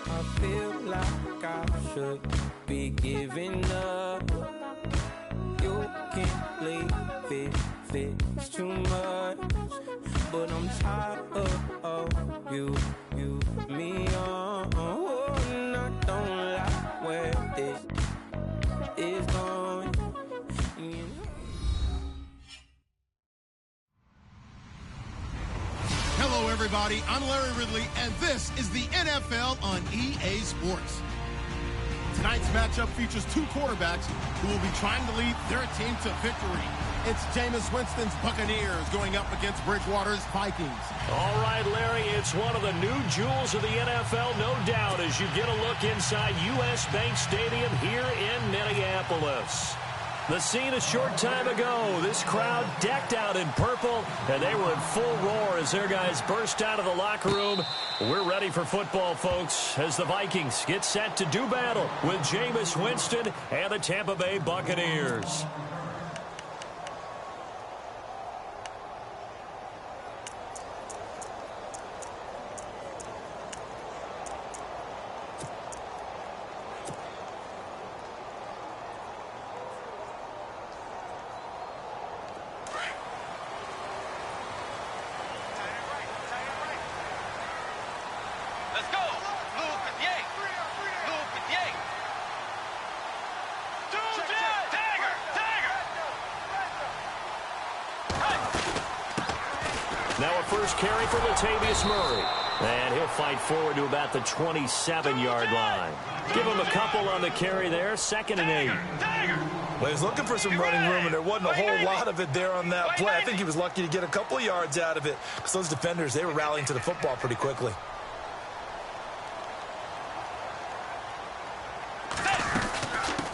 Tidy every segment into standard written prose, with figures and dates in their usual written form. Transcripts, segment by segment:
I feel like I should be giving up. You can't leave it, it's too much. But I'm tired of you, me on. Oh, and I don't like where this is going. Hello, everybody. I'm Larry Ridley, and this is the NFL on EA Sports. Tonight's matchup features two quarterbacks who will be trying to lead their team to victory. It's Jameis Winston's Buccaneers going up against Bridgewater's Vikings. All right, Larry, it's one of the new jewels of the NFL, no doubt, as you get a look inside U.S. Bank Stadium here in Minneapolis. The scene a short time ago, this crowd decked out in purple, and they were in full roar as their guys burst out of the locker room. We're ready for football, folks, as the Vikings get set to do battle with Jameis Winston and the Tampa Bay Buccaneers. Now a first carry for Latavius Murray. And he'll fight forward to about the 27-yard line. Give him a couple on the carry there. 2nd and 8. Well, he was looking for some running room, and there wasn't a whole lot of it there on that play. I think he was lucky to get a couple of yards out of it because those defenders, they were rallying to the football pretty quickly.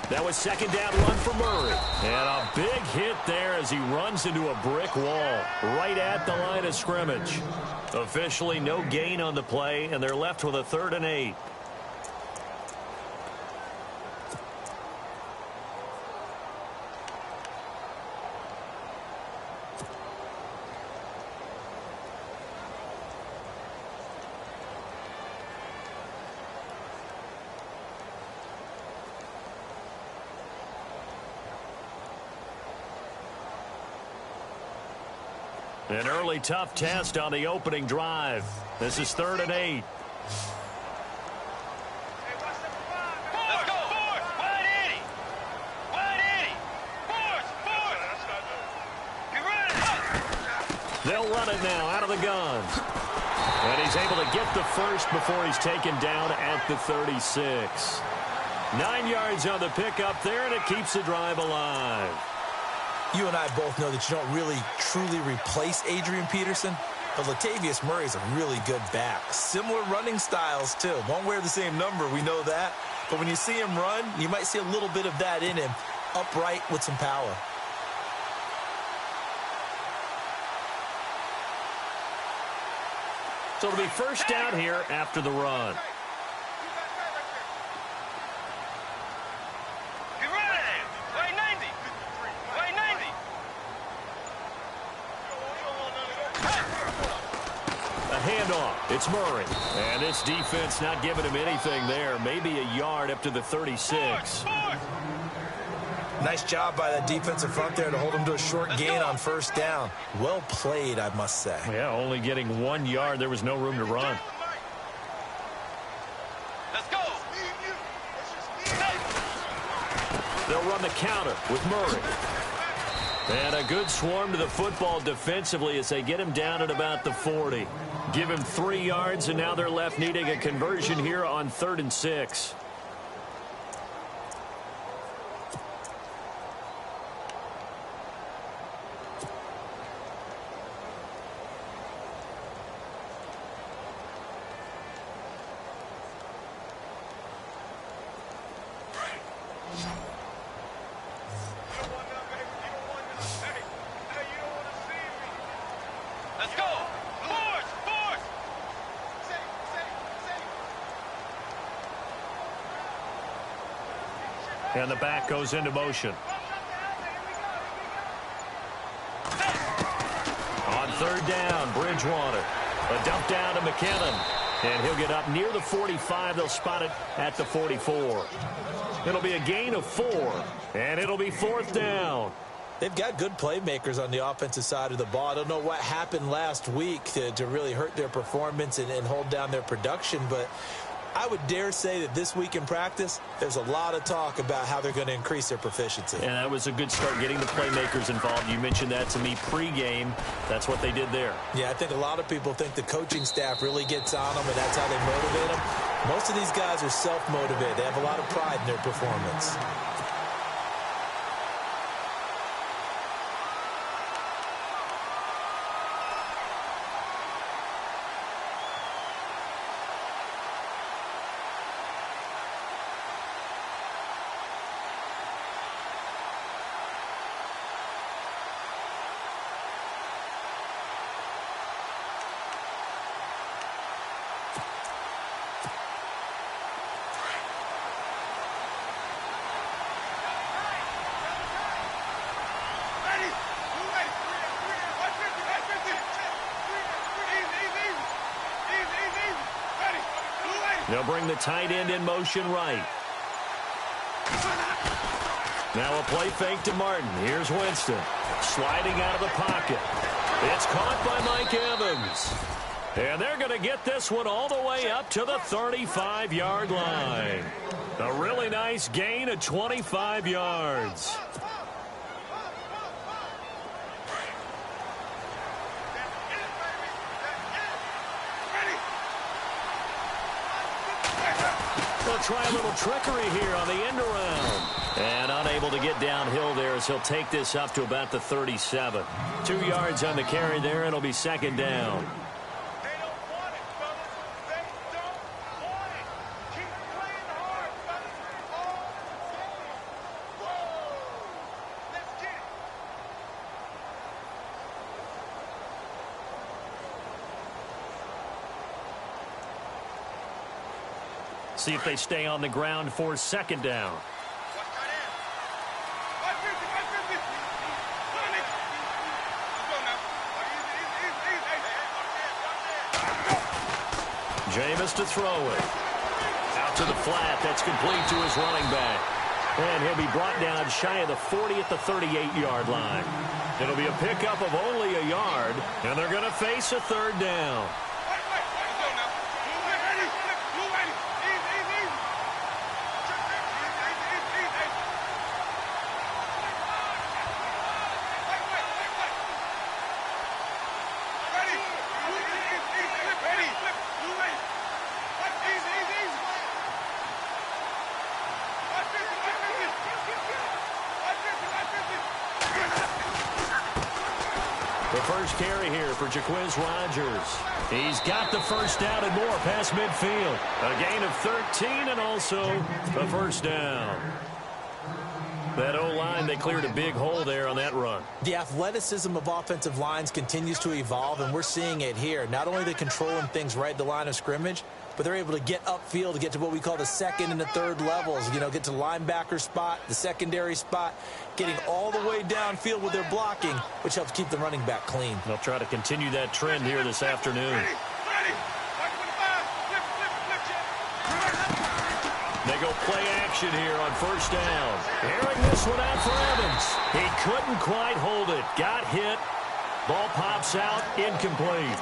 That was 2nd down run for Murray. And a big hit there as he runs into a brick wall right at the line of scrimmage. Officially no gain on the play, and they're left with a 3rd and 8. An early tough test on the opening drive. This is 3rd and 8. Let's go. Wide 80. Wide 80. Force. You're running. They'll run it now out of the gun. And he's able to get the first before he's taken down at the 36. 9 yards on the pickup there, and it keeps the drive alive. You and I both know that you don't really truly replace Adrian Peterson, but Latavius Murray is a really good back. Similar running styles, too. Won't wear the same number, we know that. But when you see him run, you might see a little bit of that in him, upright with some power. So it'll be first down here after the run. Handoff. It's Murray. And this defense not giving him anything there. Maybe a yard up to the 36. Nice job by that defensive front there to hold him to a short gain on first down. Well played, I must say. Yeah, only getting 1 yard. There was no room to run. Let's go. They'll run the counter with Murray. And a good swarm to the football defensively as they get him down at about the 40. Give him 3 yards, and now they're left needing a conversion here on 3rd and 6. Let's go. Force. And the back goes into motion. On 3rd down, Bridgewater. A dump down to McKinnon. And he'll get up near the 45. They'll spot it at the 44. It'll be a gain of 4, and it'll be 4th down. They've got good playmakers on the offensive side of the ball. I don't know what happened last week to really hurt their performance and hold down their production, but I would dare say that this week in practice, there's a lot of talk about how they're going to increase their proficiency. And that was a good start, getting the playmakers involved. You mentioned that to me pregame. That's what they did there. Yeah, I think a lot of people think the coaching staff really gets on them, and that's how they motivate them. Most of these guys are self-motivated. They have a lot of pride in their performance. They'll bring the tight end in motion right. Now a play fake to Martin. Here's Winston. Sliding out of the pocket. It's caught by Mike Evans. And they're going to get this one all the way up to the 35-yard line. A really nice gain of 25 yards. They'll try a little trickery here on the end around. And unable to get downhill there as he'll take this up to about the 37. 2 yards on the carry there, and it'll be 2nd down. They don't want it, fellas. They don't want it. Keep playing hard, fellas. All game. Whoa. Let's get it. See if they stay on the ground for 2nd down. Jameis to throw it. Out to the flat. That's complete to his running back. And he'll be brought down shy of the 40 at the 38-yard line. It'll be a pickup of only a yard, and they're going to face a 3rd down. The first carry here for Jaquiz Rodgers. He's got the 1st down and more past midfield. A gain of 13 and also the 1st down. That O-line, they cleared a big hole there on that run. The athleticism of offensive lines continues to evolve, and we're seeing it here. Not only are they controlling things right at the line of scrimmage, but they're able to get upfield to get to what we call the 2nd and the 3rd levels. You know, get to the linebacker spot, the secondary spot, getting all the way downfield with their blocking, which helps keep the running back clean. They'll try to continue that trend here this afternoon. They go play action here on 1st down. Airing this one out for Evans. He couldn't quite hold it. Got hit. Ball pops out. Incomplete.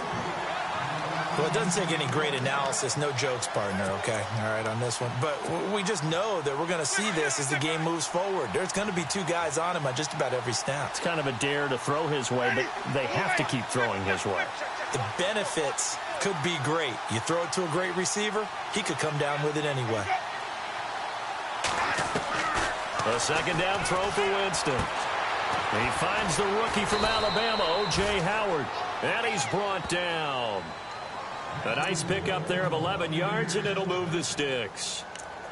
Well, it doesn't take any great analysis. No jokes, partner, okay? All right, on this one. But we just know that we're going to see this as the game moves forward. There's going to be 2 guys on him on just about every snap. It's kind of a dare to throw his way, but they have to keep throwing his way. The benefits could be great. You throw it to a great receiver, he could come down with it anyway. A 2nd down throw for Winston. He finds the rookie from Alabama, O.J. Howard. And he's brought down. A nice pickup there of 11 yards, and it'll move the sticks.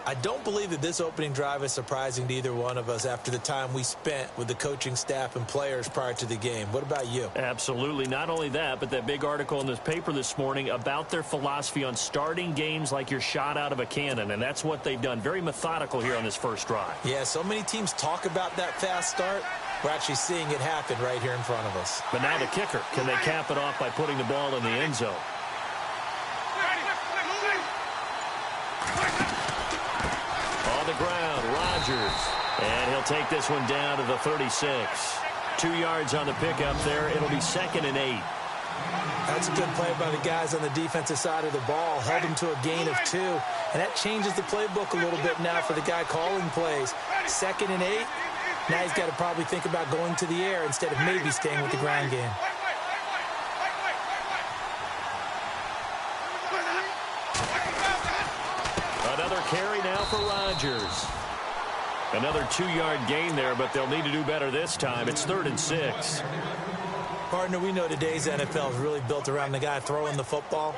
I don't believe that this opening drive is surprising to either one of us after the time we spent with the coaching staff and players prior to the game. What about you? Absolutely. Not only that, but that big article in this paper this morning about their philosophy on starting games like you're shot out of a cannon, and that's what they've done. Very methodical here on this first drive. Yeah, so many teams talk about that fast start. We're actually seeing it happen right here in front of us. But now the kicker. Can they cap it off by putting the ball in the end zone? on the ground. Rodgers. And he'll take this one down to the 36. 2 yards on the pickup there. It'll be 2nd and 8. That's a good play by the guys on the defensive side of the ball. Held him to a gain of 2. And that changes the playbook a little bit now for the guy calling plays. 2nd and 8. Now he's got to probably think about going to the air instead of maybe staying with the ground game. Another carry now for Rodgers. Another 2-yard gain there, but they'll need to do better this time. It's 3rd and 6. Partner, we know today's NFL is really built around the guy throwing the football.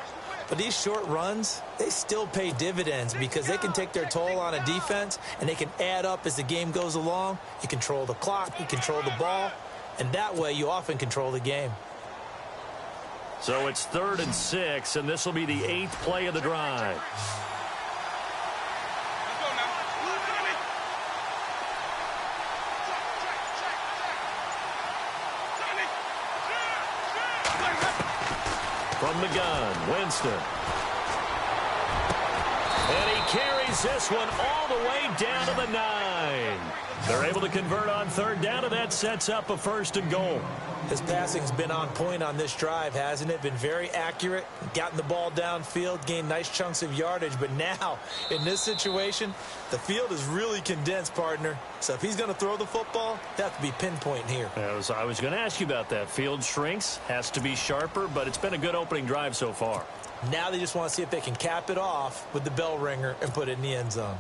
But these short runs, they still pay dividends because they can take their toll on a defense and they can add up as the game goes along. You control the clock, you control the ball, and that way you often control the game. So it's 3rd and 6, and this will be the 8th play of the drive. From the gun, Winston. And he carries this one all the way down to the 9. They're able to convert on 3rd down, and that sets up a 1st and goal. His passing's been on point on this drive, hasn't it? Been very accurate, gotten the ball downfield, gained nice chunks of yardage. But now, in this situation, the field is really condensed, partner. So if he's going to throw the football, he'll have to be pinpoint here. I was going to ask you about that. Field shrinks, has to be sharper, but it's been a good opening drive so far. Now they just want to see if they can cap it off with the bell ringer and put it in the end zone.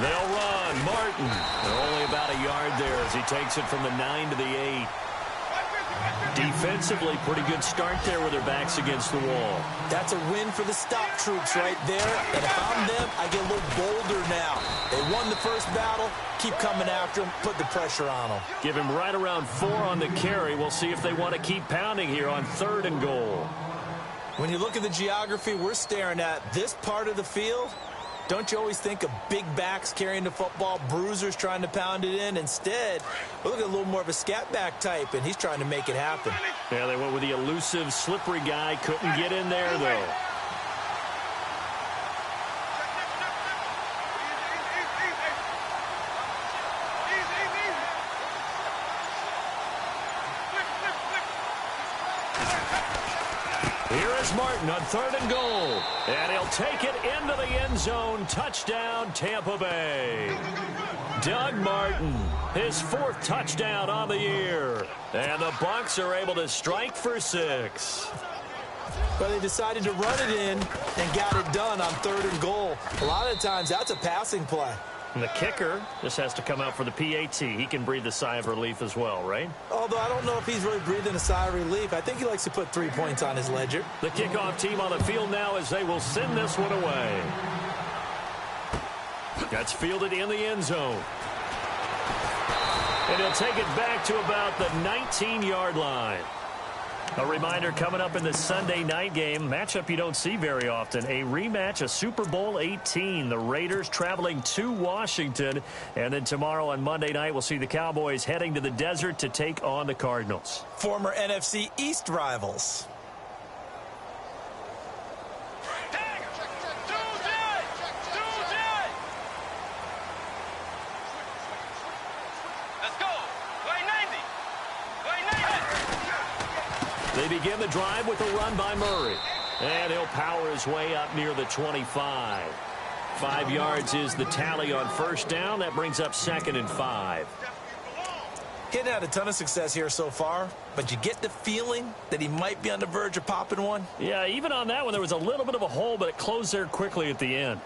They'll run. Martin. They're only about a yard there as he takes it from the 9 to the 8. Defensively, pretty good start there with their backs against the wall. That's a win for the stop troops right there. And if I'm them, I get a little bolder now. They won the first battle. Keep coming after them. Put the pressure on them. Give him right around 4 on the carry. We'll see if they want to keep pounding here on 3rd and goal. When you look at the geography we're staring at, this part of the field, don't you always think of big backs carrying the football, bruisers trying to pound it in? Instead, we look at a little more of a scat back type, and he's trying to make it happen. Yeah, they went with the elusive, slippery guy. Couldn't get in there, though. Here is Martin on 3rd and goal. And he'll take it into the end zone. Touchdown, Tampa Bay. Doug Martin, his 4th touchdown on the year. And the Bucs are able to strike for 6. Well, they decided to run it in and got it done on 3rd and goal. A lot of times, that's a passing play. And the kicker just has to come out for the PAT. He can breathe a sigh of relief as well, right? Although I don't know if he's really breathing a sigh of relief. I think he likes to put 3 points on his ledger. The kickoff team on the field now as they will send this one away. That's fielded in the end zone. And he'll take it back to about the 19-yard line. A reminder coming up in the Sunday night game, matchup you don't see very often, a rematch of Super Bowl 18. The Raiders traveling to Washington. And then tomorrow on Monday night, we'll see the Cowboys heading to the desert to take on the Cardinals. Former NFC East rivals. They begin the drive with a run by Murray. And he'll power his way up near the 25. 5 yards is the tally on 1st down. That brings up 2nd and 5. He hadn't had a ton of success here so far, but you get the feeling that he might be on the verge of popping one. Yeah, even on that one, there was a little bit of a hole, but it closed there quickly at the end.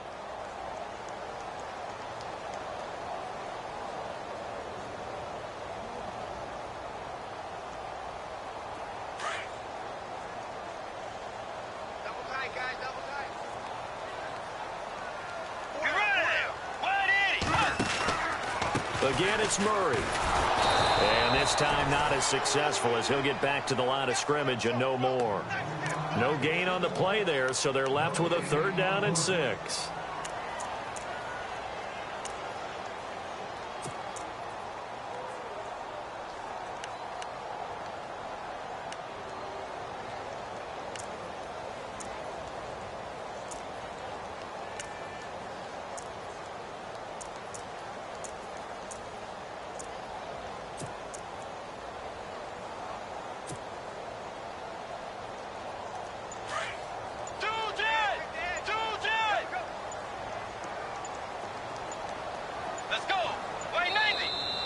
Again, it's Murray. And this time not as successful as he'll get back to the line of scrimmage and no more. No gain on the play there, so they're left with a 3rd down and 6.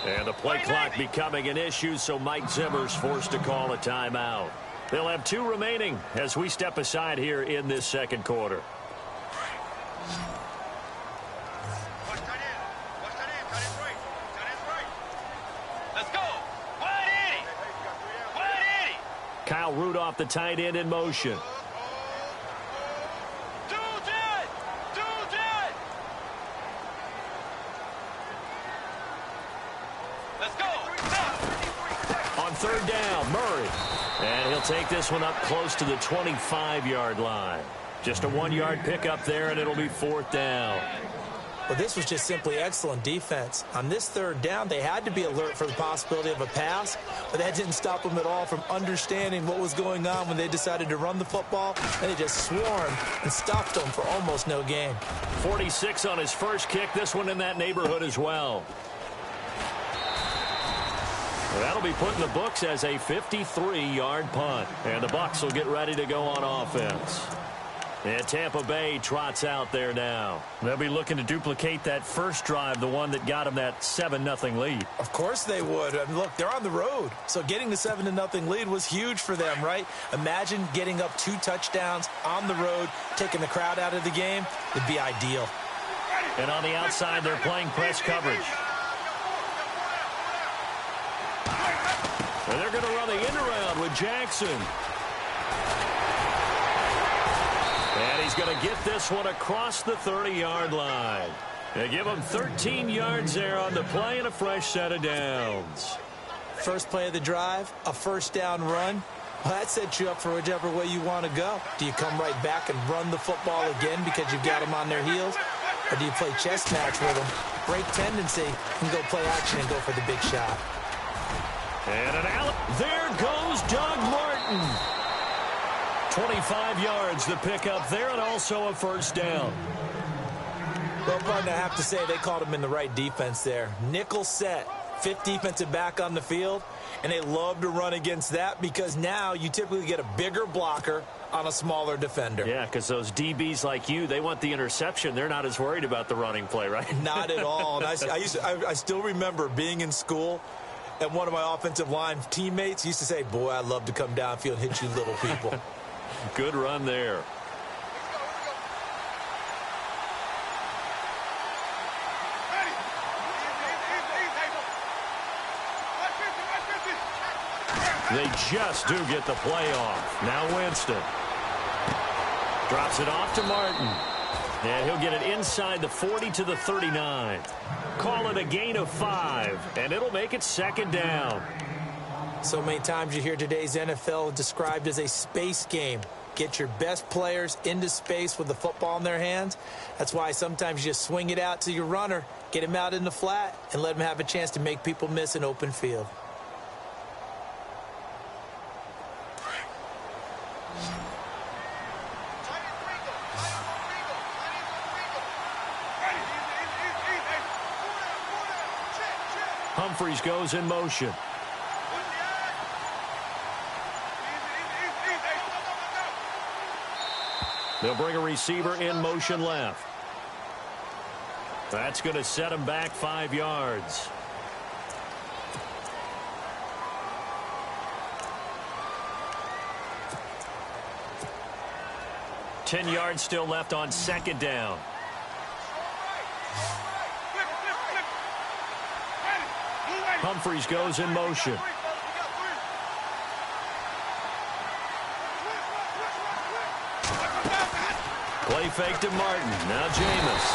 And the play clock becoming an issue, so Mike Zimmer's forced to call a timeout. They'll have 2 remaining as we step aside here in this 2nd quarter. Let's go. 180. 180. Kyle Rudolph, the tight end, in motion. On 3rd down, Murray. And he'll take this one up close to the 25-yard line. Just a 1-yard pickup there, and it'll be 4th down. Well, this was just simply excellent defense. On this 3rd down, they had to be alert for the possibility of a pass, but that didn't stop them at all from understanding what was going on when they decided to run the football, and they just swarmed and stopped them for almost no gain. 46 on his first kick, this one in that neighborhood as well. That'll be put in the books as a 53-yard punt. And the Bucs will get ready to go on offense. And Tampa Bay trots out there now. They'll be looking to duplicate that first drive, the one that got them that 7-0 lead. Of course they would. I mean, look, they're on the road. So getting the 7-0 lead was huge for them, right? Imagine getting up 2 touchdowns on the road, taking the crowd out of the game. It'd be ideal. And on the outside, they're playing press coverage. And they're going to run the end around with Jackson. And he's going to get this one across the 30-yard line. They give him 13 yards there on the play and a fresh set of downs. First play of the drive, a 1st down run. Well, that sets you up for whichever way you want to go. Do you come right back and run the football again because you've got them on their heels? Or do you play chess match with them, break tendency, and go play action and go for the big shot? And an out. There goes Doug Martin. 25 yards the pickup there, and also a 1st down. Well, partner, I have to say they called him in the right defense there. Nickel set, 5th defensive back on the field, and they love to run against that because now you typically get a bigger blocker on a smaller defender. Yeah, because those DBs like you, they want the interception. They're not as worried about the running play, right? Not at all. And I still remember being in school, and one of my offensive line teammates used to say, boy, I'd love to come downfield and hit you little people. Good run there. They just do get the play off. Now Winston. Drops it off to Martin. And he'll get it inside the 40 to the 39. Call it a gain of 5, and it'll make it 2nd down. So many times you hear today's NFL described as a space game. Get your best players into space with the football in their hands. That's why sometimes you just swing it out to your runner, get him out in the flat, and let him have a chance to make people miss an open field. Humphreys goes in motion. They'll bring a receiver in motion left. That's going to set him back 5 yards. Ten yards still left on 2nd down. Humphreys goes in motion. Play fake to Martin. Now Jameis.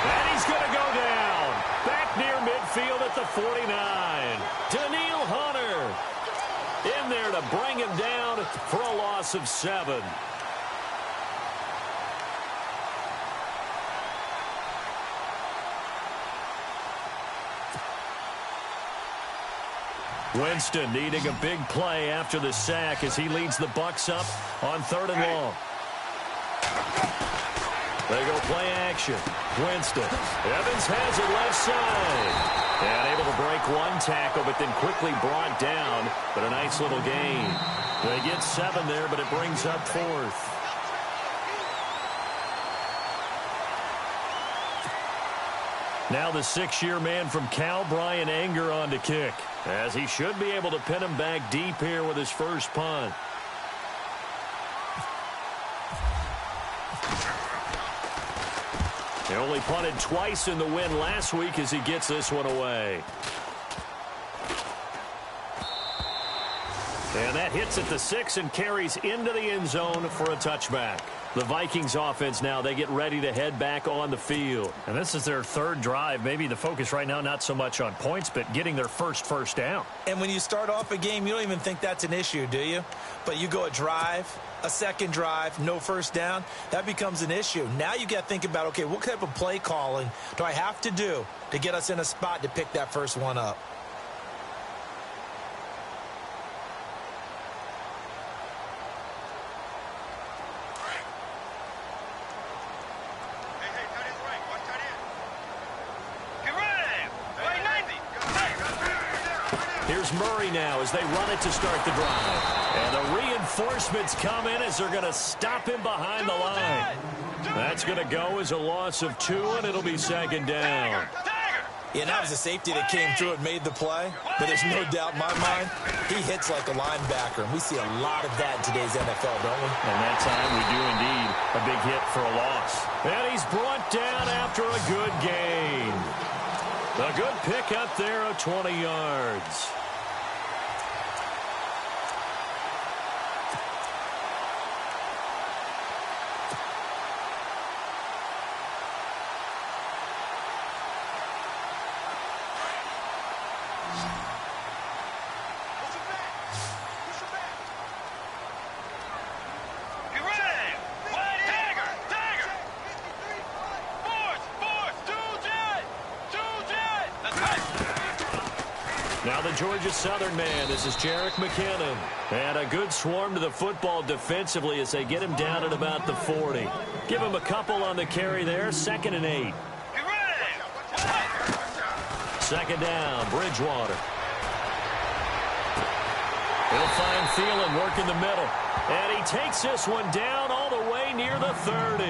And he's going to go down. Back near midfield. field at the 49. Daniil Hunter in there to bring him down for a loss of 7. Winston needing a big play after the sack as he leads the Bucs up on 3rd and long. They go play action. Winston. Evans has it left side. And able to break one tackle, but then quickly brought down. But a nice little gain. They get 7 there, but it brings up 4th. Now the 6-year man from Cal, Brian Anger, on to kick, as he should be able to pin him back deep here with his first punt. He only punted twice in the win last week as he gets this one away. And that hits at the 6 and carries into the end zone for a touchback. The Vikings offense now, they get ready to head back on the field. And this is their 3rd drive. Maybe the focus right now not so much on points, but getting their first down. And when you start off a game, you don't even think that's an issue, do you? But you go a drive, a second drive, no first down, that becomes an issue. Now you got to think about, okay, what type of play calling do I have to do to get us in a spot to pick that first one up? Here's Murray now as they run it to start the drive. And the reinforcements come in as they're going to stop him behind the line. That's going to go as a loss of 2, and it'll be 2nd down. Yeah, that was a safety that came through and made the play. But there's no doubt in my mind, he hits like a linebacker. And we see a lot of that in today's NFL, don't we? And that time we do indeed a big hit for a loss. And he's brought down after a good gain. A good pick up there of 20 yards. Now the Georgia Southern man, this is Jerick McKinnon. And a good swarm to the football defensively as they get him down at about the 40. Give him a couple on the carry there, 2nd and 8. 2nd down, Bridgewater. He'll find Thielen working the middle. And he takes this one down all the way near the 30.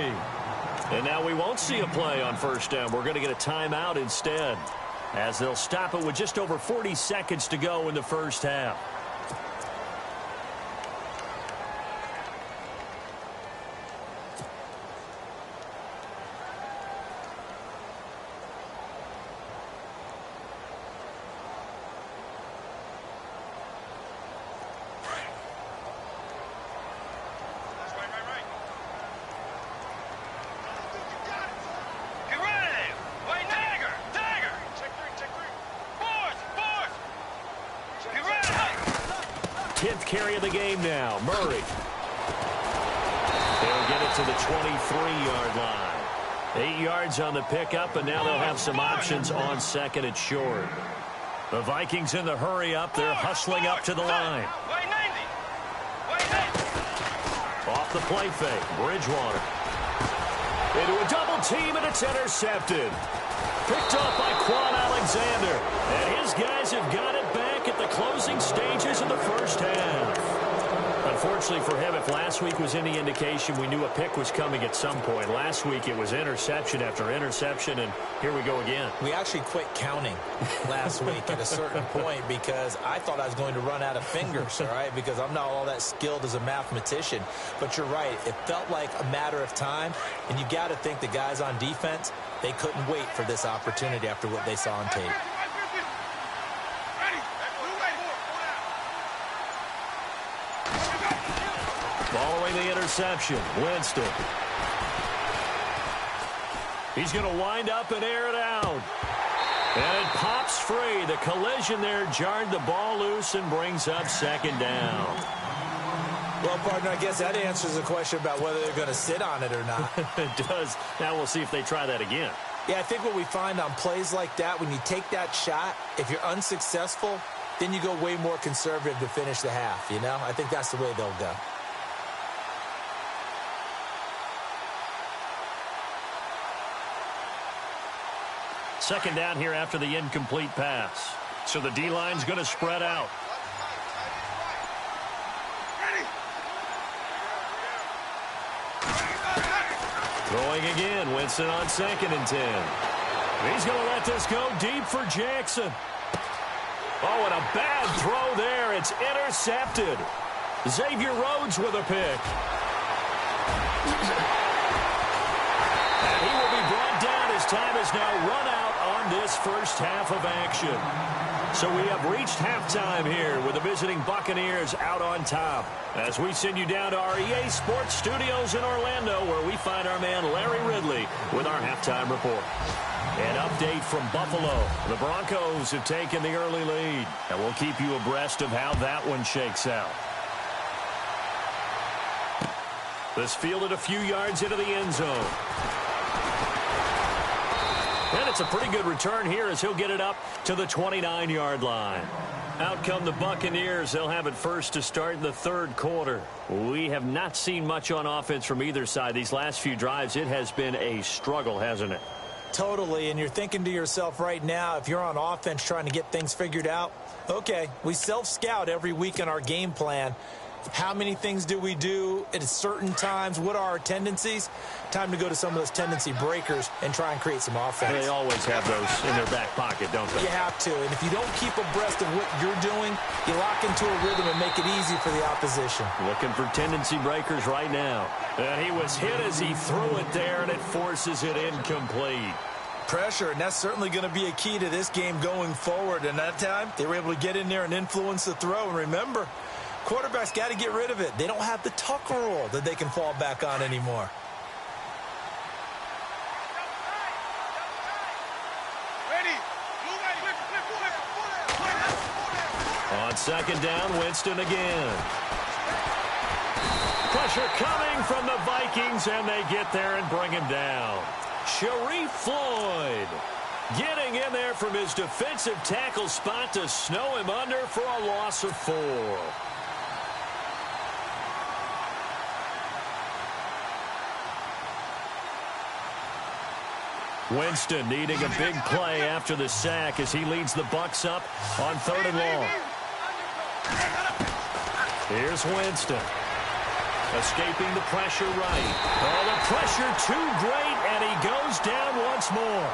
And now we won't see a play on first down. We're going to get a timeout instead, as they'll stop it with just over 40 seconds to go in the first half. Carry of the game now. Murray. They'll get it to the 23-yard line. 8 yards on the pickup, and now they'll have some options on 2nd and short. The Vikings in the hurry up. They're hustling up to the line. Off the play fake. Bridgewater. Into a double team, and it's intercepted. Picked off by Quan Alexander. And his guys have got it back at the closing stages of the first half. Unfortunately for him, if last week was any indication, we knew a pick was coming at some point. Last week it was interception after interception, and here we go again. We actually quit counting last week at a certain point because I thought I was going to run out of fingers, all right, because I'm not all that skilled as a mathematician. But you're right. It felt like a matter of time, and you got to think the guys on defense, they couldn't wait for this opportunity after what they saw on tape. Following the interception, Winston. He's going to wind up and air it out. And it pops free. The collision there jarred the ball loose and brings up second down. Well, partner, I guess that answers the question about whether they're going to sit on it or not. It does. Now we'll see if they try that again. Yeah, I think what we find on plays like that, when you take that shot, if you're unsuccessful, then you go way more conservative to finish the half, you know? I think that's the way they'll go. Second down here after the incomplete pass. So the D-line's going to spread out. Throwing again, Winston on 2nd and 10. He's going to let this go deep for Jackson. Oh, and a bad throw there. It's intercepted. Xavier Rhodes with a pick. And he will be brought down. His time is now run out on this first half of action. So we have reached halftime here with the visiting Buccaneers out on top. As we send you down to our EA Sports Studios in Orlando, where we find our man Larry Ridley with our halftime report. An update from Buffalo. The Broncos have taken the early lead, and we'll keep you abreast of how that one shakes out. This fielded a few yards into the end zone. And it's a pretty good return here as he'll get it up to the 29-yard line. Out come the Buccaneers. They'll have it first to start the third quarter. We have not seen much on offense from either side. These last few drives, it has been a struggle, hasn't it? Totally, and you're thinking to yourself right now, if you're on offense trying to get things figured out, okay, we self-scout every week in our game plan. How many things do we do at certain times? What are our tendencies? Time to go to some of those tendency breakers and try and create some offense. They always have those in their back pocket, don't they? You have to, and if you don't keep abreast of what you're doing, you lock into a rhythm and make it easy for the opposition. Looking for tendency breakers right now. And he was hit as he threw it there, and it forces it incomplete. Pressure, and that's certainly going to be a key to this game going forward. And that time, they were able to get in there and influence the throw. And remember, quarterbacks got to get rid of it. They don't have the tuck rule that they can fall back on anymore. On second down, Winston again. Pressure coming from the Vikings, and they get there and bring him down. Sharif Floyd getting in there from his defensive tackle spot to snow him under for a loss of 4. Winston needing a big play after the sack as he leads the Bucs up on 3rd and long. Here's Winston. Escaping the pressure right. Oh, the pressure too great, and he goes down once more.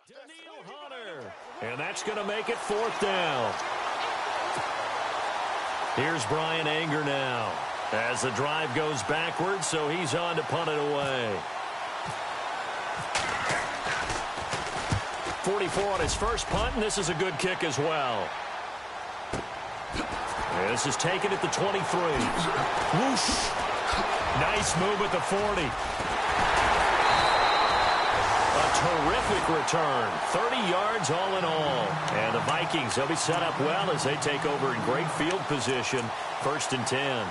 Daniil Hunter. And that's going to make it 4th down. Here's Brian Anger now as the drive goes backwards, so he's on to punt it away. 44 on his first punt, and this is a good kick as well. This is taken at the 23. Whoosh. Nice move at the 40. Terrific return. 30 yards all in all. And the Vikings, they'll be set up well as they take over in great field position. 1st and 10.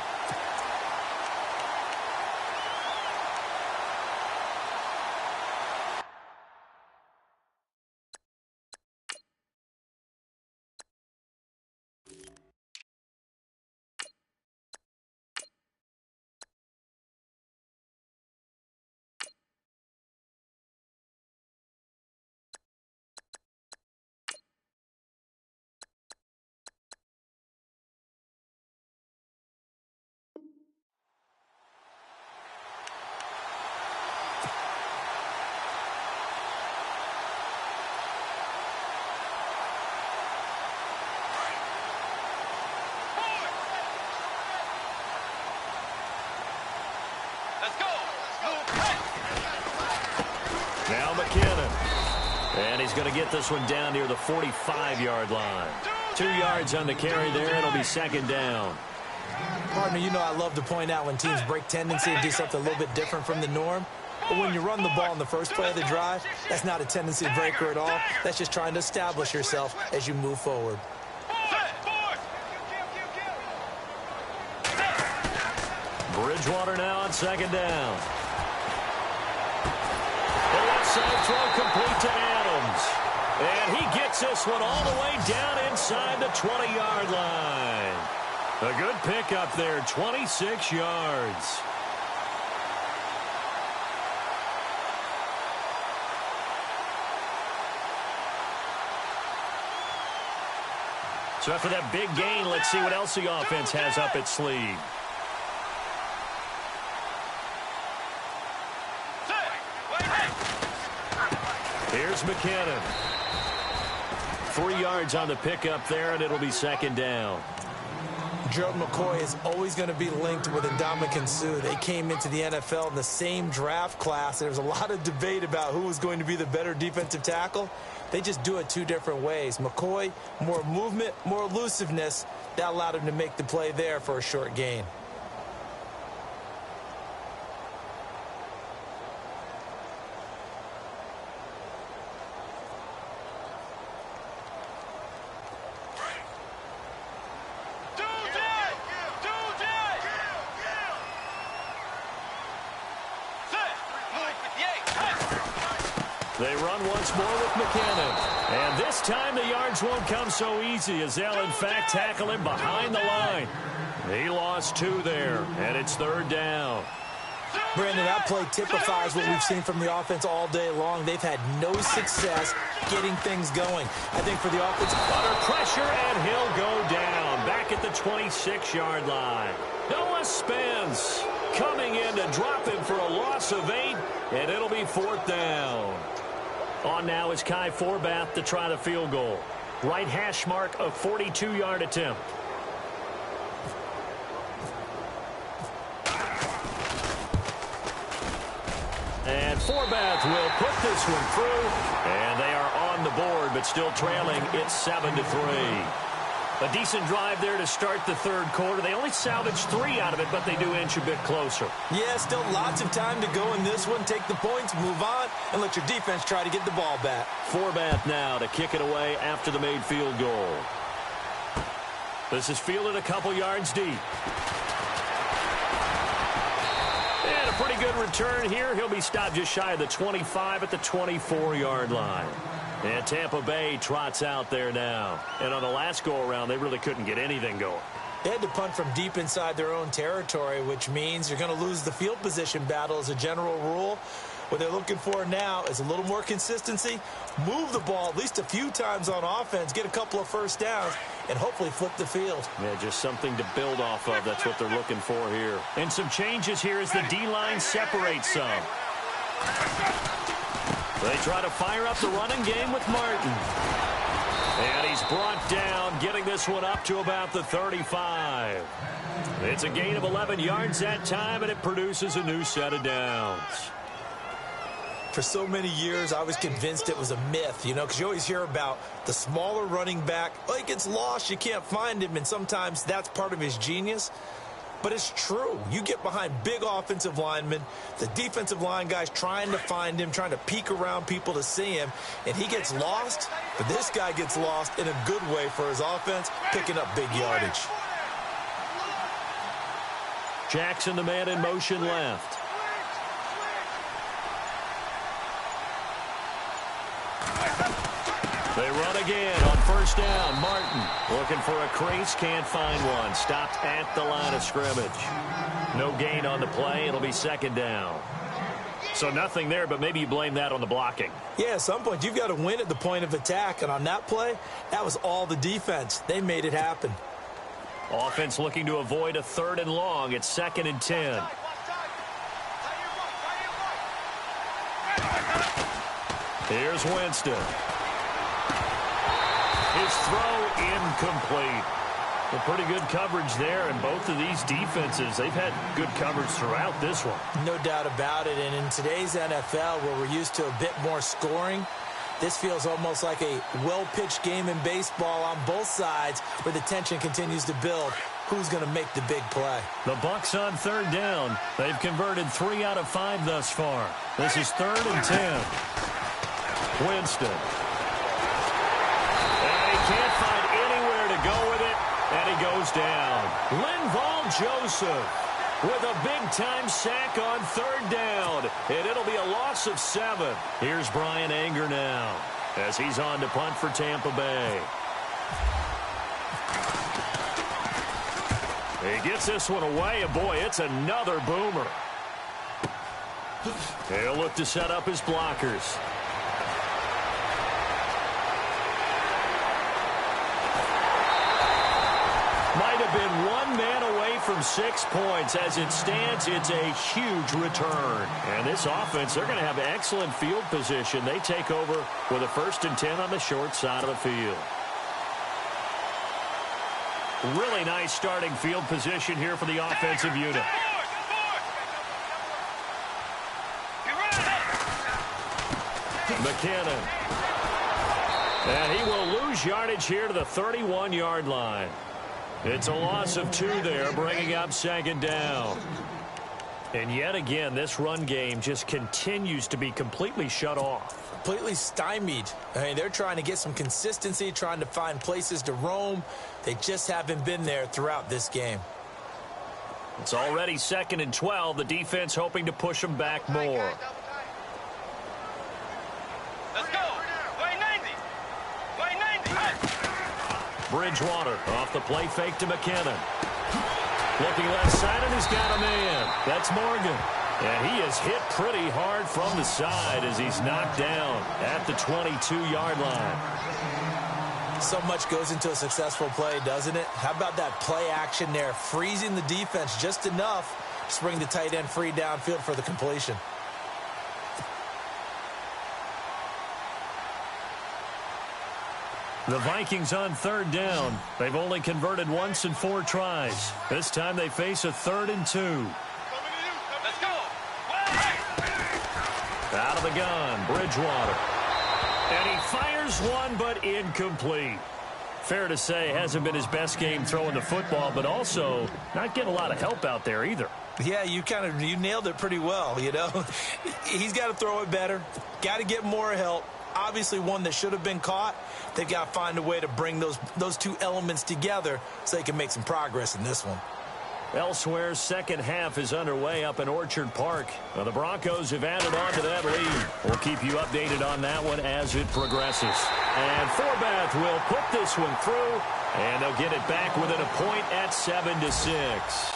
Now McKinnon. And he's going to get this one down near the 45-yard line. 2 yards on the carry there. It'll be second down. Partner, you know I love to point out when teams break tendency and do something a little bit different from the norm. But when you run the ball in the first play of the drive, that's not a tendency breaker at all. That's just trying to establish yourself as you move forward. Bridgewater now on second down. The left side throw complete to Adams. And he gets this one all the way down inside the 20-yard line. A good pickup there, 26 yards. So after that big gain, let's see what else the offense has up its sleeve. Here's McKinnon. 3 yards on the pickup there, and it'll be second down. Gerald McCoy is always going to be linked with Ndamukong Suh. They came into the NFL in the same draft class. There was a lot of debate about who was going to be the better defensive tackle. They just do it 2 different ways. McCoy, more movement, more elusiveness. That allowed him to make the play there for a short gain. They run once more with McKinnon. And this time the yards won't come so easy as they'll, in fact, tackle him behind the line. He lost 2 there, and it's third down. Brandon, that play typifies what we've seen from the offense all day long. They've had no success getting things going. I think for the offense, under pressure, and he'll go down back at the 26-yard line. Noah Spence coming in to drop him for a loss of 8, and it'll be fourth down. On now is Kai Forbath to try the field goal. Right hash mark, a 42-yard attempt. And Forbath will put this one through. And they are on the board, but still trailing. It's 7-3. A decent drive there to start the third quarter. They only salvaged 3 out of it, but they do inch a bit closer. Yeah, still lots of time to go in this one. Take the points, move on, and let your defense try to get the ball back. Forbath now to kick it away after the made field goal. This is fielded a couple yards deep. And a pretty good return here. He'll be stopped just shy of the 25 at the 24-yard line. And Tampa Bay trots out there now. And on the last go-around, they really couldn't get anything going. They had to punt from deep inside their own territory, which means you're going to lose the field position battle as a general rule. What they're looking for now is a little more consistency, move the ball at least a few times on offense, get a couple of first downs, and hopefully flip the field. Yeah, just something to build off of. That's what they're looking for here. And some changes here as the D-line separates some. They try to fire up the running game with Martin. And he's brought down, getting this one up to about the 35. It's a gain of 11 yards that time, and it produces a new set of downs. For so many years, I was convinced it was a myth, you know, because you always hear about the smaller running back. Oh, he gets lost, you can't find him, and sometimes that's part of his genius. But it's true. You get behind big offensive linemen, the defensive line guys trying to find him, trying to peek around people to see him, and he gets lost. But this guy gets lost in a good way for his offense, picking up big yardage. Jackson, the man in motion left. They run again on first down. Martin looking for a crease, can't find one. Stopped at the line of scrimmage. No gain on the play. It'll be second down. So nothing there, but maybe you blame that on the blocking. Yeah, at some point you've got to win at the point of attack, and on that play, that was all the defense. They made it happen. Offense looking to avoid a 3rd and long. It's 2nd and 10. Here's Winston. His throw incomplete. Well, pretty good coverage there, and both of these defenses, they've had good coverage throughout this one. No doubt about it, and in today's NFL, where we're used to a bit more scoring, this feels almost like a well-pitched game in baseball on both sides where the tension continues to build. Who's going to make the big play? The Bucs on third down. They've converted 3 out of 5 thus far. This is 3rd and 10. Winston. And he can't find anywhere to go with it, and he goes down. Linval Joseph with a big-time sack on 3rd down, and it'll be a loss of 7. Here's Brian Anger now as he's on to punt for Tampa Bay. He gets this one away, and boy, it's another boomer. He'll look to set up his blockers. Might have been one man away from 6 points. As it stands, it's a huge return. And this offense, they're going to have excellent field position. They take over with a 1st and 10 on the short side of the field. Really nice starting field position here for the offensive unit. McKinnon. And he will lose yardage here to the 31-yard line. It's a loss of 2 there, bringing up 2nd down. And yet again, this run game just continues to be completely shut off. Completely stymied. I mean, they're trying to get some consistency, trying to find places to roam. They just haven't been there throughout this game. It's already 2nd and 12. The defense hoping to push them back more. Let's go. Way 90. Way 90. Bridgewater off the play fake to McKinnon. Looking left side, and he's got a man. That's Morgan. And he is hit pretty hard from the side as he's knocked down at the 22-yard line. So much goes into a successful play, doesn't it? How about that play action there, freezing the defense just enough to bring the tight end free downfield for the completion. The Vikings on 3rd down. They've only converted once in 4 tries. This time they face a 3rd and 2. Let's go. Out of the gun, Bridgewater. And he fires one, but incomplete. Fair to say, hasn't been his best game throwing the football, but also not getting a lot of help out there either. Yeah, you nailed it pretty well, you know. He's got to throw it better. Got to get more help. Obviously one that should have been caught. They've got to find a way to bring those 2 elements together so they can make some progress in this one. Elsewhere, second half is underway up in Orchard Park. Well, the Broncos have added on to that lead. We'll keep you updated on that one as it progresses. And Forbath will put this one through, and they'll get it back within a point at 7-6.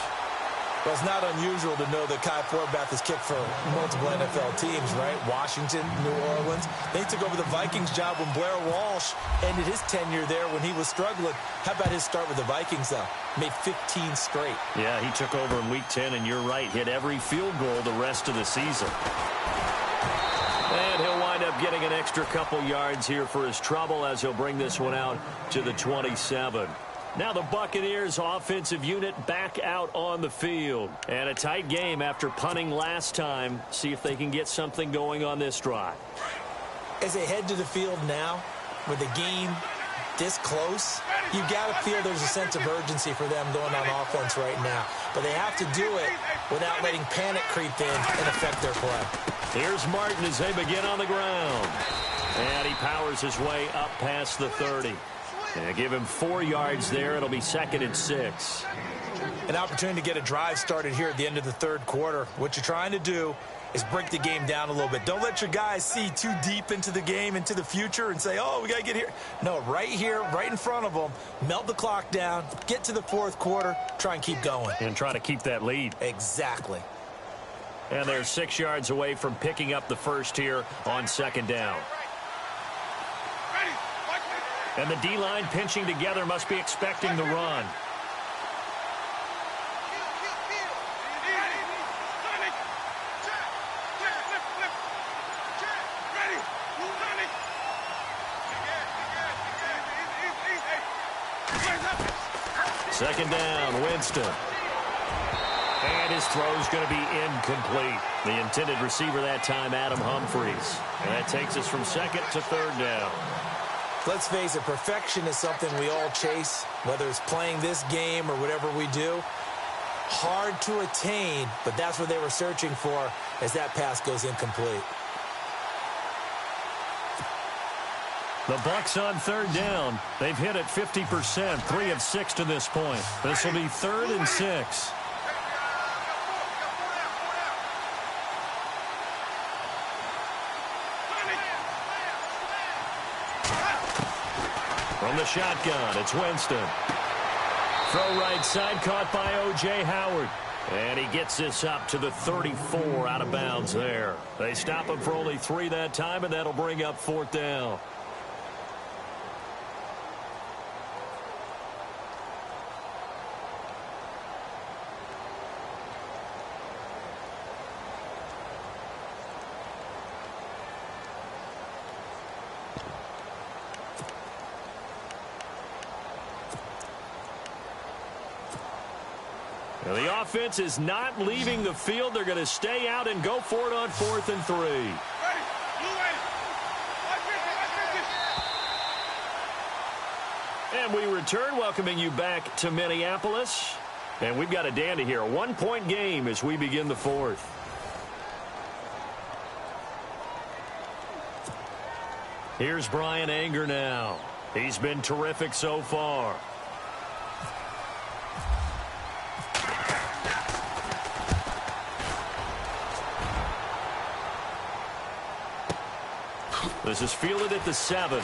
Well, it's not unusual to know that Kai Forbath has kicked for multiple NFL teams, right? Washington, New Orleans. They took over the Vikings job when Blair Walsh ended his tenure there when he was struggling. How about his start with the Vikings, though? Made 15 straight. Yeah, he took over in Week 10, and you're right, hit every field goal the rest of the season. And he'll wind up getting an extra couple yards here for his trouble as he'll bring this one out to the 27. Now the Buccaneers offensive unit back out on the field. And a tight game after punting last time. See if they can get something going on this drive. As they head to the field now, with the game this close, you've got to feel there's a sense of urgency for them going on offense right now. But they have to do it without letting panic creep in and affect their play. Here's Martin as they begin on the ground. And he powers his way up past the 30. And give him 4 yards there. It'll be 2nd and 6. An opportunity to get a drive started here at the end of the 3rd quarter. What you're trying to do is break the game down a little bit. Don't let your guys see too deep into the game, into the future, and say, oh, we got to get here. No, right here, right in front of them, melt the clock down, get to the 4th quarter, try and keep going. And try to keep that lead. Exactly. And they're 6 yards away from picking up the first here on 2nd down. And the D-line pinching together must be expecting the run. Second down, Winston. And his throw's going to be incomplete. The intended receiver that time, Adam Humphries. And that takes us from second to third down. Let's face it, perfection is something we all chase, whether it's playing this game or whatever we do. Hard to attain, but that's what they were searching for as that pass goes incomplete. The Bucs on third down. They've hit it 50%, 3 of 6 to this point. This will be 3rd and 6. From the shotgun, it's Winston. Throw right side, caught by O.J. Howard. And he gets this up to the 34 out of bounds there. They stop him for only 3 that time, and that'll bring up 4th down. Now the offense is not leaving the field. They're going to stay out and go for it on 4th and 3. And we return, welcoming you back to Minneapolis. And we've got a dandy here. A 1-point game as we begin the 4th. Here's Brian Anger now. He's been terrific so far. This is fielded at the 7.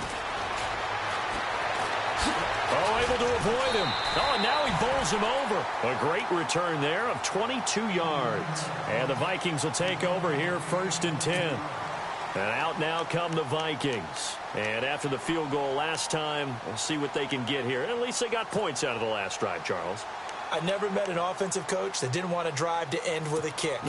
Oh, able to avoid him. Oh, and now he bowls him over. A great return there of 22 yards. And the Vikings will take over here 1st and 10. And out now come the Vikings. And after the field goal last time, we'll see what they can get here. At least they got points out of the last drive, Charles. I never met an offensive coach that didn't want to drive to end with a kick.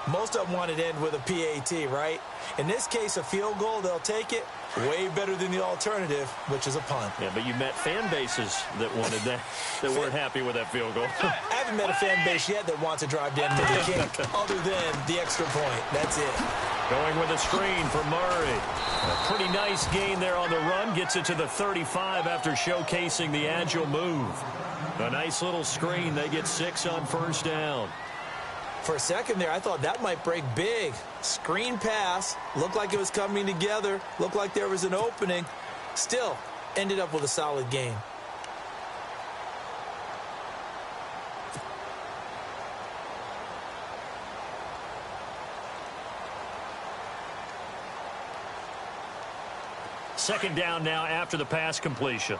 Most of them wanted to end with a PAT, right? In this case, a field goal, they'll take it. Way better than the alternative, which is a punt. Yeah, but you met fan bases that wanted that, that weren't happy with that field goal. I haven't met a fan base yet that wants to drive to end with a kick, other than the extra point. That's it. Going with a screen for Murray. A pretty nice gain there on the run. Gets it to the 35 after showcasing the agile move. A nice little screen. They get 6 on 1st down. For a second there, I thought that might break big. Screen pass. Looked like it was coming together. Looked like there was an opening. Still, ended up with a solid game. Second down now after the pass completion.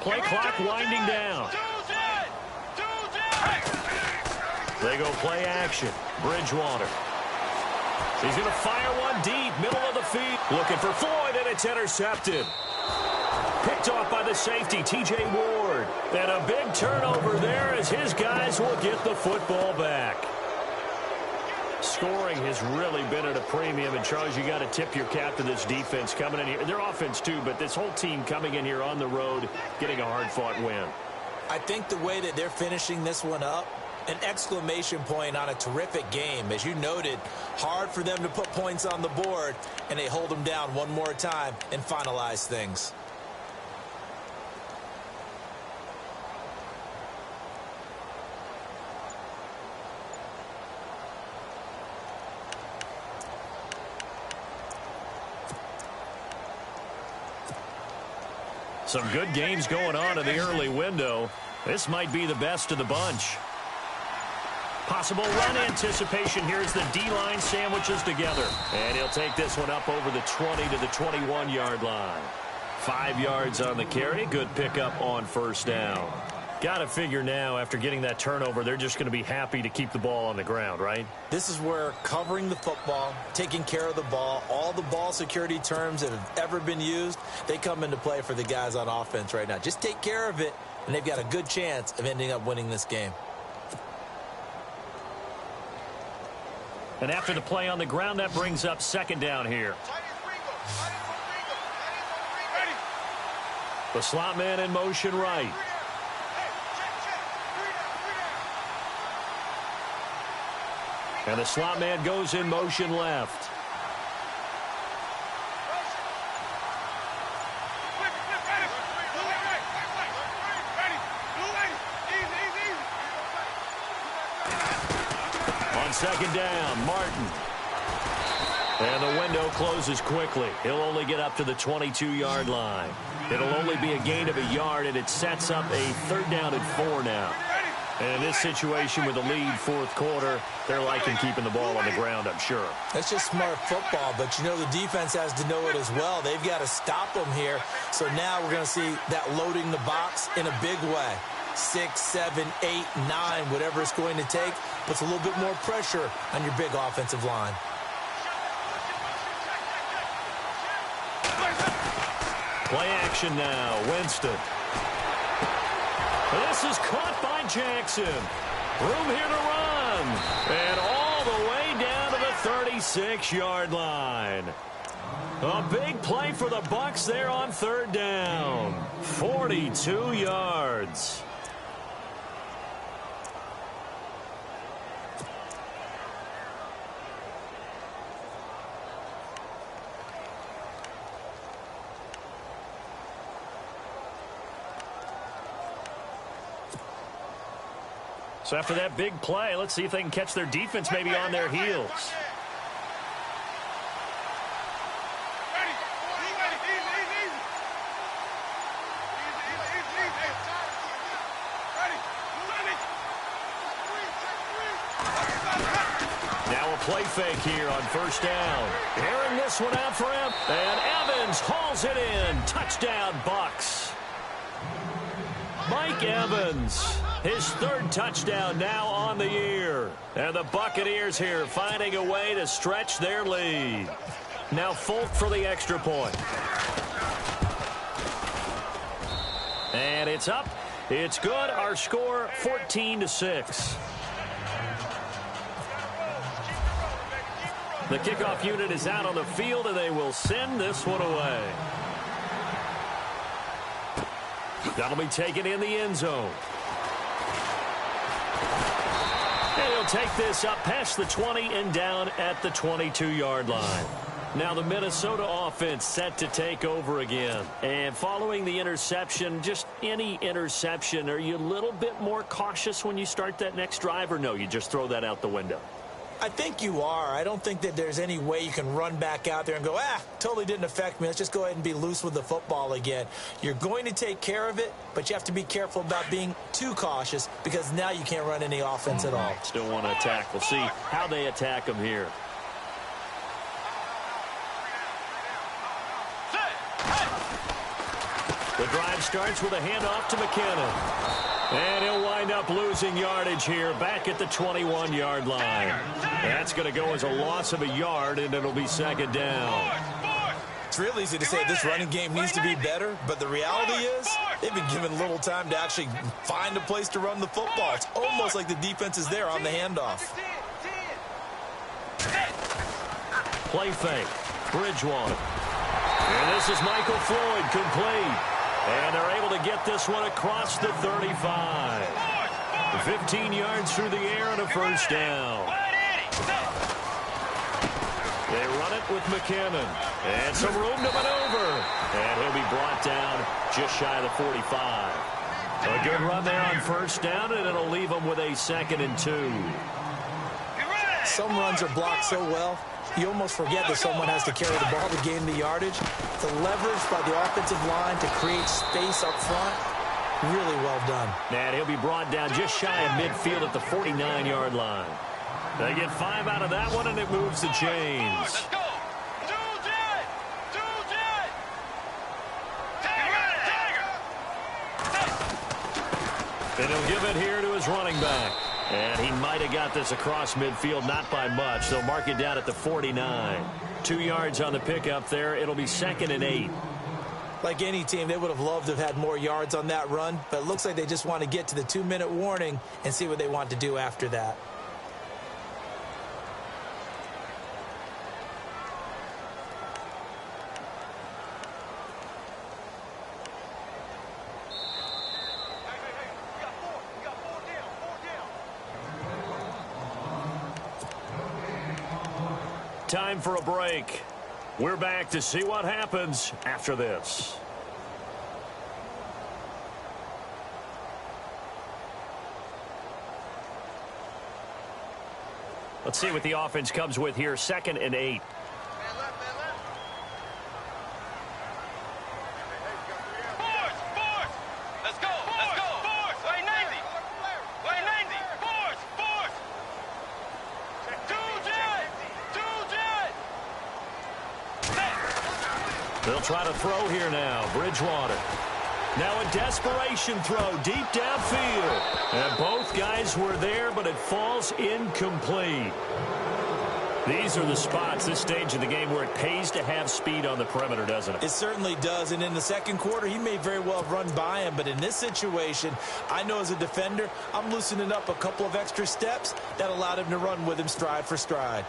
Play clock winding down. They go play action. Bridgewater. He's going to fire one deep, middle of the field. Looking for Floyd, and it's intercepted. Picked off by the safety, T.J. Ward. And a big turnover there as his guys will get the football back. Scoring has really been at a premium, and Charles, you got to tip your cap to this defense coming in here. Their offense too, but this whole team coming in here on the road, getting a hard-fought win. I think the way that they're finishing this one up, an exclamation point on a terrific game. As you noted, hard for them to put points on the board, and they hold them down one more time and finalize things. Some good games going on in the early window. This might be the best of the bunch. Possible run anticipation. Here's the D-line sandwiches together. And he'll take this one up over the 20 to the 21-yard line. 5 yards on the carry. Good pickup on 1st down. Got to figure now, after getting that turnover, they're just going to be happy to keep the ball on the ground, right? This is where covering the football, taking care of the ball, all the ball security terms that have ever been used, they come into play for the guys on offense right now. Just take care of it, and they've got a good chance of ending up winning this game. And after the play on the ground, that brings up second down here. The slot man in motion right. And the slot man goes in motion left. On second down, Martin. And the window closes quickly. He'll only get up to the 22-yard line. It'll only be a gain of a yard, and it sets up a third down and 4 now. And in this situation with the lead fourth quarter, they're liking keeping the ball on the ground, I'm sure. That's just smart football, but you know the defense has to know it as well. They've got to stop them here. So now we're going to see that loading the box in a big way. 6, 7, 8, 9, whatever it's going to take, puts a little bit more pressure on your big offensive line. Play action now, Winston. This is caught by Jackson. Room here to run. And all the way down to the 36-yard line. A big play for the Bucs there on third down. 42 yards. So after that big play, let's see if they can catch their defense maybe on their heels. Now a play fake here on first down. Airing this one out for him. And Evans hauls it in. Touchdown, Bucs. Mike Evans, his third touchdown now on the year. And the Buccaneers here finding a way to stretch their lead. Now Folk for the extra point. And it's up. It's good. Our score 14-6. The kickoff unit is out on the field, and they will send this one away. That'll be taken in the end zone. And he'll take this up past the 20 and down at the 22-yard line. Now the Minnesota offense set to take over again. And following the interception, just any interception, are you a little bit more cautious when you start that next drive, or no, you just throw that out the window? I think you are. I don't think that there's any way you can run back out there and go, totally didn't affect me. Let's just go ahead and be loose with the football again. You're going to take care of it, but you have to be careful about being too cautious because now you can't run any offense at all. Still want to attack. We'll see how they attack them here. The drive starts with a handoff to McKinnon. And he'll wind up losing yardage here back at the 21-yard line. That's going to go as a loss of a yard, and it'll be second down. It's real easy to say this running game needs to be better, but the reality is they've been given little time to actually find a place to run the football. It's almost like the defense is there on the handoff. Play fake. Bridgewater. And this is Michael Floyd complete. And they're able to get this one across the 35. 15 yards through the air and a first down. They run it with McKinnon. And some room to maneuver. And he'll be brought down just shy of the 45. A good run there on first down, and it'll leave them with a 2nd and 2. Some runs are blocked so well, you almost forget that someone has to carry the ball to gain the yardage. The leverage by the offensive line to create space up front, really well done. And he'll be brought down just shy of midfield at the 49-yard line. They get 5 out of that one, and it moves the chains. Let's go. And he'll give it here to his running back. And he might have got this across midfield, not by much. They'll mark it down at the 49. 2 yards on the pickup there. It'll be 2nd and 8. Like any team, they would have loved to have had more yards on that run, but it looks like they just want to get to the 2-minute warning and see what they want to do after that. Time for a break. We're back to see what happens after this. Let's see what the offense comes with here. 2nd and 8. They'll try to throw here now. Bridgewater. Now a desperation throw deep downfield. And both guys were there, but it falls incomplete. These are the spots, this stage of the game, where it pays to have speed on the perimeter, doesn't it? It certainly does. And in the second quarter, he may very well have run by him. But in this situation, I know as a defender, I'm loosening up a couple of extra steps that allowed him to run with him stride for stride.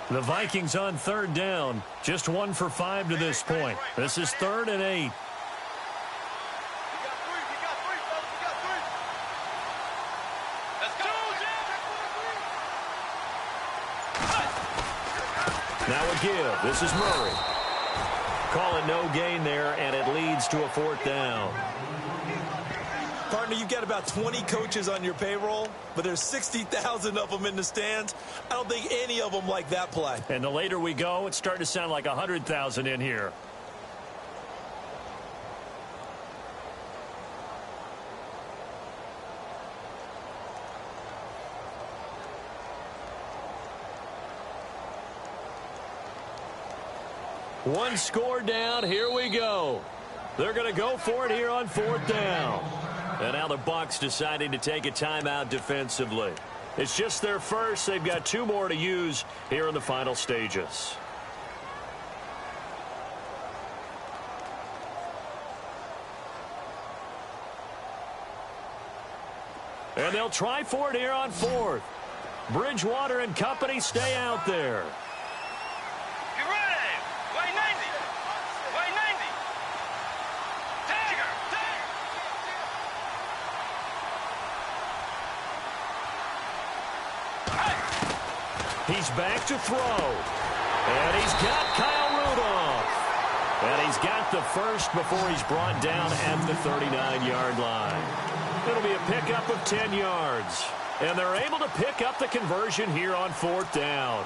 The Vikings on 3rd down. Just 1 for 5 to this point. This is 3rd and 8. Now a give. This is Murray. Calling no gain there, and it leads to a 4th down. Partner, you've got about 20 coaches on your payroll, but there's 60,000 of them in the stands. I don't think any of them like that play. And the later we go, it's starting to sound like 100,000 in here. One score down. Here we go. They're going to go for it here on 4th down. And now the Bucs deciding to take a timeout defensively. It's just their first. They've got 2 more to use here in the final stages. And they'll try for it here on 4th. Bridgewater and company stay out there. He's back to throw. And he's got Kyle Rudolph. And he's got the first before he's brought down at the 39-yard line. It'll be a pickup of 10 yards. And they're able to pick up the conversion here on 4th down.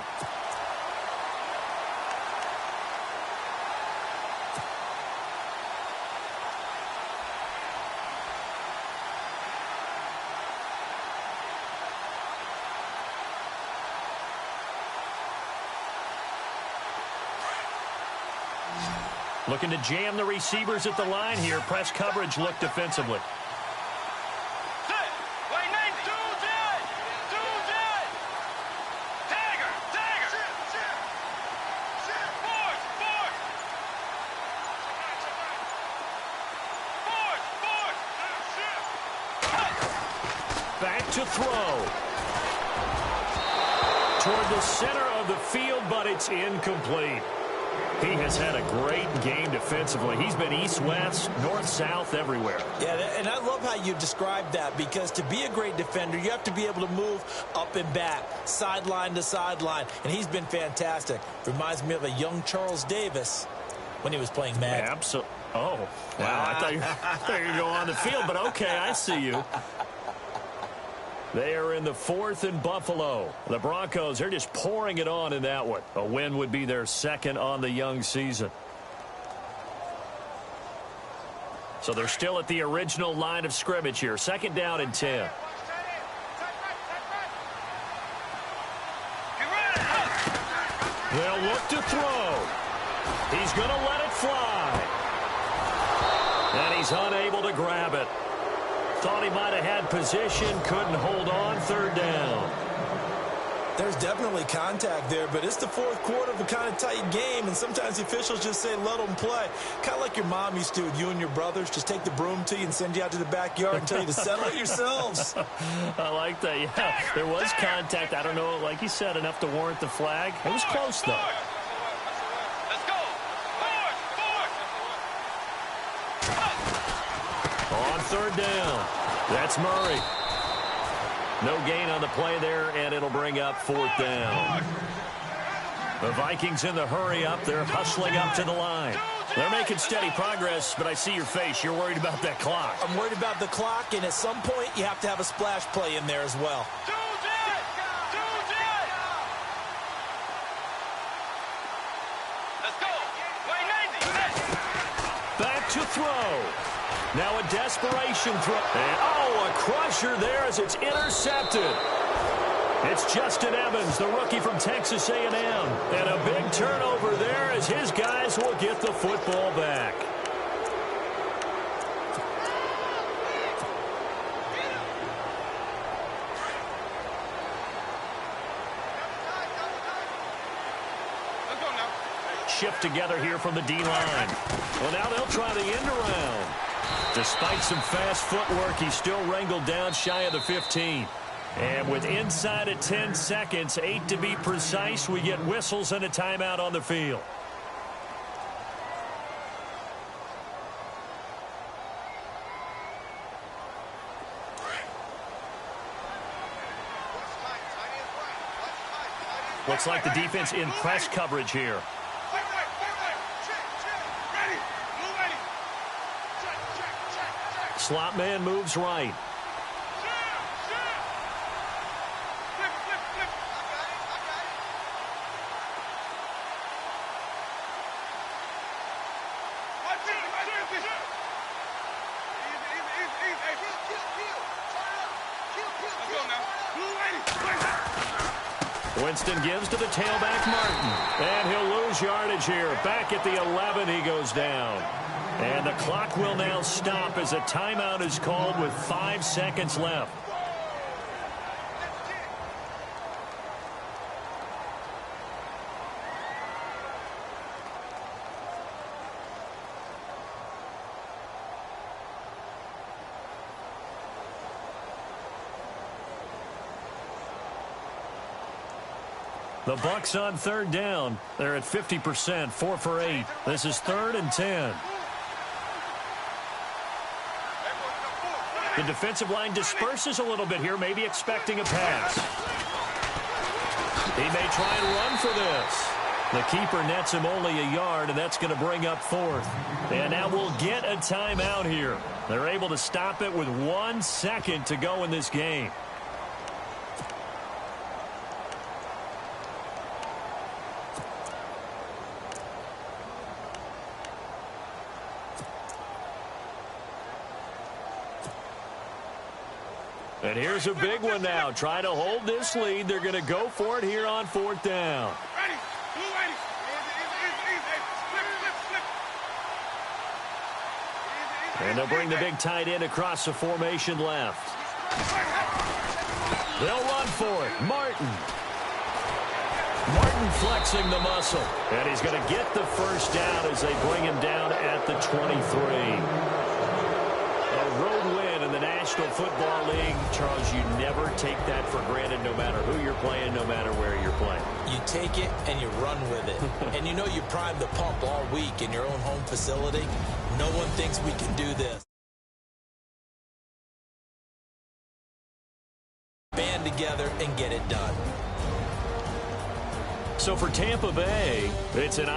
Looking to jam the receivers at the line here. Press coverage look defensively. Back to throw. Toward the center of the field, but it's incomplete. He has had a great game defensively. He's been east-west, north-south, everywhere. Yeah, and I love how you described that, because to be a great defender, you have to be able to move up and back, sideline to sideline, and he's been fantastic. Reminds me of a young Charles Davis when he was playing Madden. Absolutely. Oh, wow. I thought you were going to go on the field, but okay, I see you. They are in the 4th in Buffalo. The Broncos, they're just pouring it on in that one. A win would be their 2nd on the young season. So they're still at the original line of scrimmage here. 2nd down and 10. They'll look to throw. He's going to let it fly. And he's unable to grab it. Thought he might have had position, couldn't hold on. 3rd down. There's definitely contact there, but it's the fourth quarter of a kind of tight game, and sometimes the officials just say, let them play. Kind of like your mom used to with you and your brothers. Just take the broom to you and send you out to the backyard and tell you to settle it yourselves. I like that, yeah. There was contact. I don't know, like you said, enough to warrant the flag. It was close, though. Let's go. On third down, that's Murray. No gain on the play there, and it'll bring up fourth down. The Vikings in the hurry up. They're hustling up to the line. They're making steady progress, but I see your face. You're worried about that clock. I'm worried about the clock, and at some point, you have to have a splash play in there as well. Let's go. Back to throw. Now a desperation throw. And, a crusher there as it's intercepted. It's Justin Evans, the rookie from Texas A&M. And a big turnover there as his guys will get the football back. Shift together here from the D-line. Well, now they'll try the end around. Despite some fast footwork, he's still wrangled down shy of the 15. And with inside of 10 seconds, 8 to be precise, we get whistles and a timeout on the field. Looks like the defense in press coverage here. Slot man moves right. Winston gives to the tailback, Martin. And he'll lose yardage here. Back at the 11, he goes down. And the clock will now stop as a timeout is called with 5 seconds left. The Bucs on third down. They're at 50%, 4 for 8. This is 3rd and 10. The defensive line disperses a little bit here, maybe expecting a pass. He may try and run for this. The keeper nets him only a yard, and that's going to bring up 4th. And now we'll get a timeout here. They're able to stop it with 1 second to go in this game. And here's a big one now. Trying to hold this lead. They're going to go for it here on 4th down. And they'll bring the big tight end across the formation left. They'll run for it. Martin flexing the muscle. And he's going to get the first down as they bring him down at the 23. A road win in the National Football League. Charles, you never take that for granted no matter who you're playing, no matter where you're playing. You take it and you run with it. And you know you primed the pump all week in your own home facility. No one thinks we can do this. Band together and get it done. So for Tampa Bay, it's an